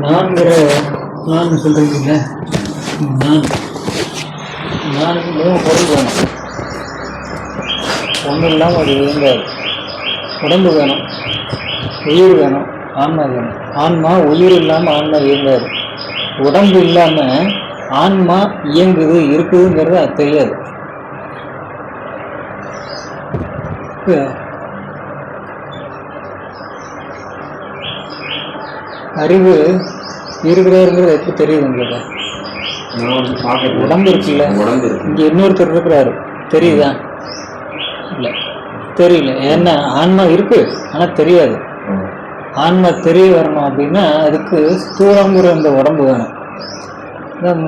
நான்கிற நான் சொல்றீங்கல்ல, நான் நானுக்கு 3 பொருள் வேணும். ஒன்றும் இல்லாமல் அது இயங்காது. உடம்பு வேணும், உயிர் வேணும், ஆன்மா வேணும். ஆன்மா உயிர் இல்லாமல் ஆன்மா இயங்காது. உடம்பு இல்லாமல் ஆன்மா இயங்குது இருக்குதுங்கிறது அது தெரியாது. அறிவு இருக்கிறாருங்கிறது எப்படி தெரியுது உங்களுக்கு? உடம்பு இருக்குல்ல, இங்க இன்னொருத்தர் இருக்கிறாரு, தெரியுதா? இல்லை, தெரியல. ஏன்னா ஆன்மா இருக்கு, ஆனா தெரியாது. ஆன்மா தெரிய வரணும் அப்படின்னா அதுக்கு ஸ்தூலங்கிற இந்த உடம்பு வேணும்.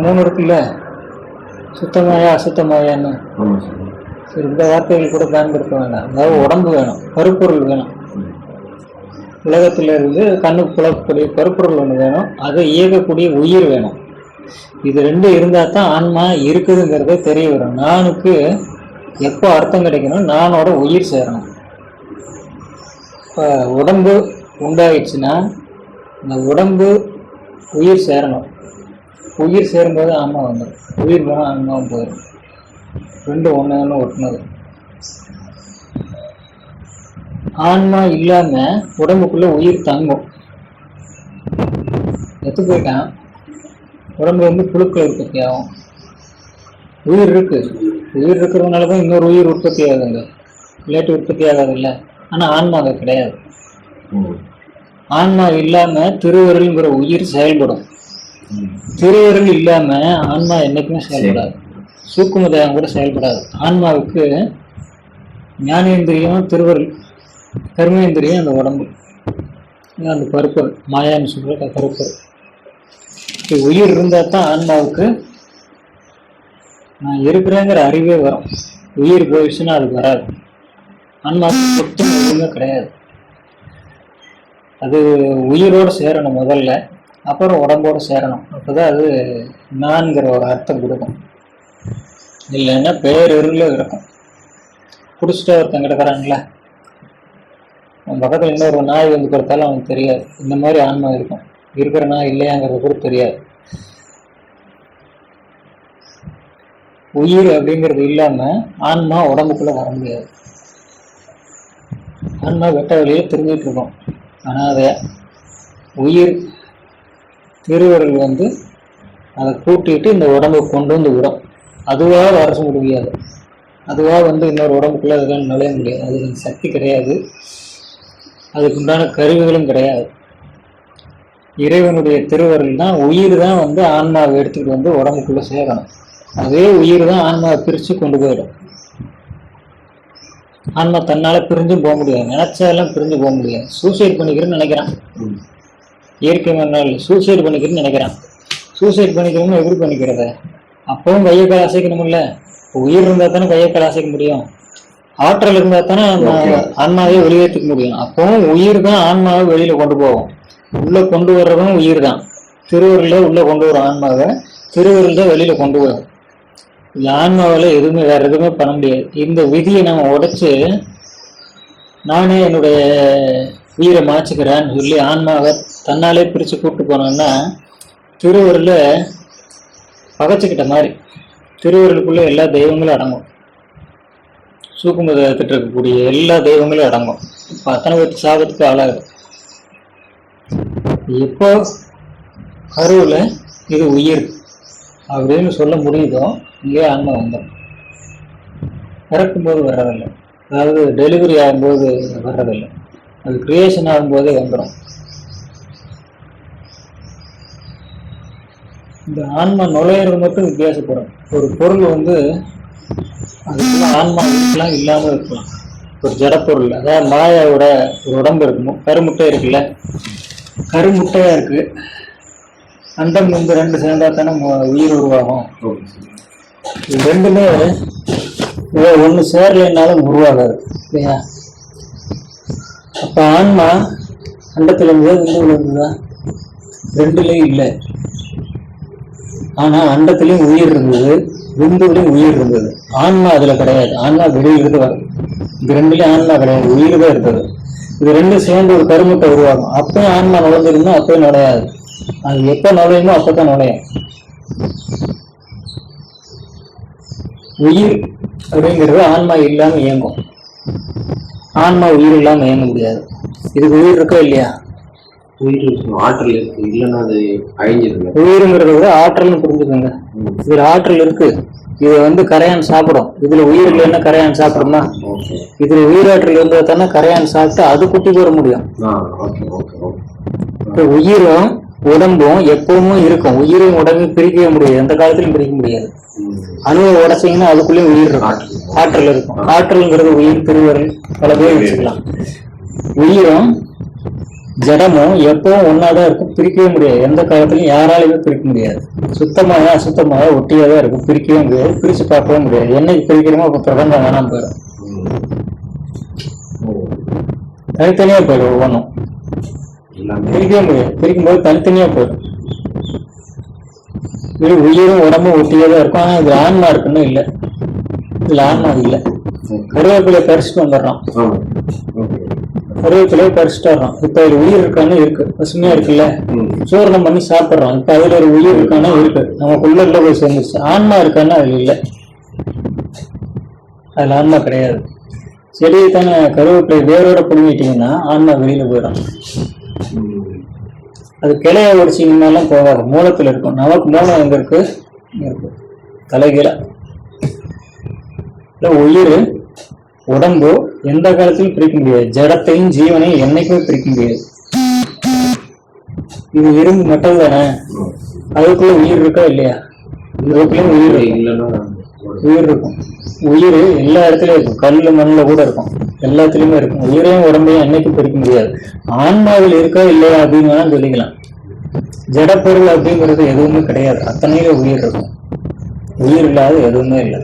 3 இருக்குல்ல, சுத்தமாயா அசுத்தமாயான்னு. சரி, இந்த வார்த்தைகள் கூட பயன்படுத்த வேண்டாம். அதாவது உடம்பு வேணும், பருப்பொருள் வேணும். உலகத்துல இருந்து கண்ணுக்கு புலக்கூடிய பருப்பொருள் ஒன்று வேணும், அதை இயக்கக்கூடிய உயிர் வேணும். இது 2 இருந்தால் தான் ஆன்மா இருக்குதுங்கிறத தெரிய வரும். நானுக்கு எப்போ அர்த்தம் கிடைக்கணும்? நானோட உயிர் சேரணும். இப்போ உடம்பு உண்டாயிடுச்சுன்னா இந்த உடம்பு உயிர் சேரணும். உயிர் சேரும்போது ஆன்மா வந்துடும். உயிர் போனால் ஆன்மாவும் போயிடும். 2 ஒன்று ஒட்டுனது. ஆன்மா இல்லாம உடம்புக்குள்ள உயிர் தங்கும். எத்து போயிட்டான் உடம்பு வந்து புழுக்கள் உற்பத்தி ஆகும். உயிர் இருக்கு, உயிர் இருக்கிறதுனாலதான் இன்னொரு உயிர் உற்பத்தி ஆகுதுங்க. இல்லாட்டி உற்பத்தி ஆகாது இல்லை. ஆனா ஆன்மா அது கிடையாது. ஆன்மா இல்லாம திருவருள்ங்கிற உயிர் செயல்படும். திருவருள் இல்லாம ஆன்மா என்னைக்குமே செயல்படாது. சூக்குமதயம் கூட செயல்படாது. ஆன்மாவுக்கு ஞானேந்திரியம் திருவருள், கர்மேந்திரியம் அந்த உடம்பு, அந்த பருப்பொருள், மாயான்னு சொல்ற பருப்பொருள். உயிர் இருந்தால் தான் ஆன்மாவுக்கு நான் இருக்கிறேங்கிற அறிவே வரும். உயிர் போயிடுச்சுன்னா அது வராது. ஆன்மாவுக்கு சொத்தும் எதுவுமே கிடையாது. அது உயிரோடு சேரணும் முதல்ல, அப்புறம் உடம்போடு சேரணும். அப்போதான் அது நான்கிற ஒரு அர்த்தம் கொடுக்கும். இல்லைன்னா பேரிருள இருக்கும். குடிச்சிட்டு ஒருத்தன் கிடக்கிறாங்களா, அவன் பக்கத்தில் இன்னொரு நாய் வந்து கொடுத்தாலும் அவனுக்கு தெரியாது. இந்த மாதிரி ஆன்மா இருக்கும். இருக்கிற நாய் இல்லையாங்கிறது கூட தெரியாது. உயிர் அப்படிங்கிறது இல்லாம ஆன்மா உடம்புக்குள்ள வர முடியாது. ஆன்மா வெட்ட வழியில திரும்பிட்டு இருக்கோம். அனாதையா உயிர் திருவருள் வந்து அதை கூட்டிட்டு இந்த உடம்பை கொண்டு வந்து விடும். அதுவாக வரச முடியாது. அதுவாக வந்து இன்னொரு உடம்புக்குள்ள அதுதான் நுழைய முடியாது. அதுக்கு சக்தி கிடையாது. அதுக்கு உண்டான கருவிகளும் கிடையாது. இறைவனுடைய திருவருள் தான். உயிர் தான் வந்து ஆன்மாவை எடுத்துக்கிட்டு வந்து உடம்புக்குள்ள சேரணும். அதே உயிர் தான் ஆன்மாவை பிரித்து கொண்டு போயிடும். ஆன்மா தன்னால பிரிஞ்சும் போக முடியாது. நினைச்சாலாம் பிரிஞ்சு போக முடியாது. சூசைட் பண்ணிக்கிறேன்னு நினைக்கிறான். இயற்கை மறுநாள் சூசைட் பண்ணிக்கிறேன்னு நினைக்கிறான். சூசைட் பண்ணிக்கிறோம்னு எப்படி பண்ணிக்கிறத? அப்பவும் கையக்கால் அசைக்கணும்ல. உயிர் இருந்தால் தானே கையக்கால் அசைக்க முடியும். ஆற்றல் இருந்தால் தானே ஆன்மாவே வெளியேற்றிக்க முடியும். அப்பவும் உயிர் தான் ஆன்மாவை வெளியில கொண்டு போவோம். உள்ள கொண்டு வர்றதும் உயிர் தான். திருவருள உள்ள கொண்டு வரும் ஆன்மாவை, திருவருள் தான் வெளியில கொண்டு வரும். ஆன்மாவில எதுவுமே வேற எதுவுமே பண்ண முடியாது. இந்த விதியை நம்ம உடைச்சு நானே என்னுடைய உயிரை மாச்சுக்கிறேன்னு சொல்லி ஆன்மாவை தன்னாலே பிரிச்சு கூப்பிட்டு போனோம்னா திருவருள பகைச்சுக்கிட்ட மாதிரி. திருவருளுக்குள்ள எல்லா தெய்வங்களும் அடங்கும். சூக்குமதத்தில் இருக்கக்கூடிய எல்லா தெய்வங்களும் அடங்கும். இப்போ அத்தனை பேருக்கு சாபத்துக்கு ஆளாகுது. எப்போ கருவில் இது உயிர் அப்படின்னு சொல்ல முடியுதோ இங்கே ஆன்மா வந்துடும். பிறக்கும்போது வர்றதில்லை. அதாவது டெலிவரி ஆகும்போது வர்றதில்லை. அது கிரியேஷன் ஆகும்போதே வந்துடும். இந்த ஆன்மா நுழையிறது மட்டும் வித்தியாசப்படும். ஒரு பொருள் வந்து அதுக்குள்ள ஆன்மா இருக்கலாம், இல்லாமல் இருக்கலாம். ஒரு ஜடப்பொருள், அதாவது மாயாவோட ஒரு உடம்பு இருக்கணும். கருமுட்டை இருக்குல்ல, கருமுட்டையா இருக்கு. அண்டம் வந்து 2 சேர்ந்தா தானே உயிர் உருவாகும். இது 2மே ஒன்று சேரலைன்னாலும் உருவாகாது இல்லையா? அப்ப ஆன்மா அண்டத்துல இருந்ததா விந்துல இருந்ததா? 2லயும் இல்லை. ஆனா அண்டத்திலையும் உயிர் இருந்தது, விந்துலையும் உயிர் இருந்தது. ஆன்மா அதுல கிடையாது. ஆன்மா வெளியிலிருந்து வரும். இது 2லயும் ஆன்மா கிடையாது, உயிர் தான் இருந்தது. இது 2 சேர்ந்து ஒரு கருமுட்டை உருவாகும். அப்பயும் ஆன்மா நுழைஞ்சிருந்தா அப்பயும் நுழையாது. அது எப்ப நுழையுமோ அப்பதான் நுழையும். உயிர் அப்படிங்கிறது ஆன்மா இல்லாம இயங்கும். ஆன்மா உயிர் இல்லாம இயங்க முடியாது. இதுக்கு உயிர் இருக்கா இல்லையா? உயிர் ஆற்றல் இருக்கு, இல்லைன்னா அது அழிஞ்சிருக்கு. உயிருங்கிறத விட ஆற்றல்னு புரிஞ்சுக்கோங்க. இதுல ஆற்றல் இருக்கு. இது கரையான் சாப்பிடும். இதுல உயிர் இல்லைன்னா கரையான் சாப்பிடுமா? இதுல உயிராற்றல் இருந்தா தானே கரையான் சாப்பிட்டு அது குட்டி போட முடியும். உயிரும் உடம்பும் எப்பவுமே இருக்கும். உயிரையும் உடம்பையும் பிரிக்கவே முடியாது, எந்த காலத்திலும் பிரிக்க முடியாது. அணுவை உடைச்சிங்கன்னா அதுக்குள்ளேயும் உயிர் இருக்கும், ஆற்றல் இருக்கும். ஆற்றல்ங்கிறது உயிர், திருவருள், பல பேர் வச்சுக்கலாம். உயிரும் ஜடமும் எப்பவும் ஒன்னாதான் இருக்கும், பிரிக்கவே முடியாது. எந்த காலத்திலும் யாராலையுமே பிரிக்க முடியாது. சுத்தமாக அசுத்தமாக ஒட்டியாதான் இருக்கும், பிரிக்கவே முடியாது, பிரிச்சு பார்க்கவே முடியாது. என்னைக்கு பிரிக்கிறோமோ அப்ப பிரபஞ்சம் வேணாம் போயிடும், தனித்தனியா போயிடும். ஒவ்வொன்றும் பிரிக்கவே முடியாது. பிரிக்கும்போது தனித்தனியா போயிடும். இது உயிரும் உடம்பும் ஒட்டியதான் இருக்கும். ஆனா இதுல ஆன்மா இருக்குன்னு இல்லை. இதுல ஆன்மா இல்லை. கருவேப்பிலை பறிச்சுட்டு வந்துடுறோம், கருவேப்பிலையை பறிச்சுட்டு வர்றோம். இப்ப இதுல உயிர் இருக்கான்னு இருக்கு, பசுமையா இருக்குல்ல, சூரணம் பண்ணி சாப்பிடுறோம். இப்ப அதுல ஒரு உயிர் இருக்கானா இருக்கு, நமக்குள்ள போய் சேர்ந்துருச்சு. ஆன்மா இருக்கான்னா அதுல இல்லை, அதுல ஆன்மா கிடையாது. செடியை தானே கருவேப்பிலை வேரோட புடுங்கிட்டீங்கன்னா ஆன்மா வெளியில போயிடும். அது கிளைய ஒடிச்சிங்கன்னாலும் போகாது, மூலத்துல இருக்கும். நமக்கு மூலம் எங்க இருக்கு? தலைகீழ. உயிர் உடம்பு எந்த காலத்திலும் பிரிக்க முடியாது. ஜடத்தையும் ஜீவனையும் என்னைக்குமே பிரிக்க முடியாது. இது இரும்பு மெட்டல் தானே, அதுக்குள்ள உயிர் இருக்கா இல்லையா? அதுக்குள்ளயும் உயிர் இருக்கும். உயிர் எல்லா இடத்துலயும் இருக்கும், கல்லு மண்ணில் கூட இருக்கும், எல்லாத்துலயுமே இருக்கும். உயிரையும் உடம்பையும் என்னைக்கும் பிரிக்க முடியாது. ஆன்மாவில் இருக்கா இல்லையா அப்படின்னு வேணா சொல்லிக்கலாம். ஜடப்பொருள் அப்படிங்கிறது எதுவுமே கிடையாது, அத்தனையில உயிர் இருக்கும். உயிர் இல்லாத எதுவுமே இல்லை.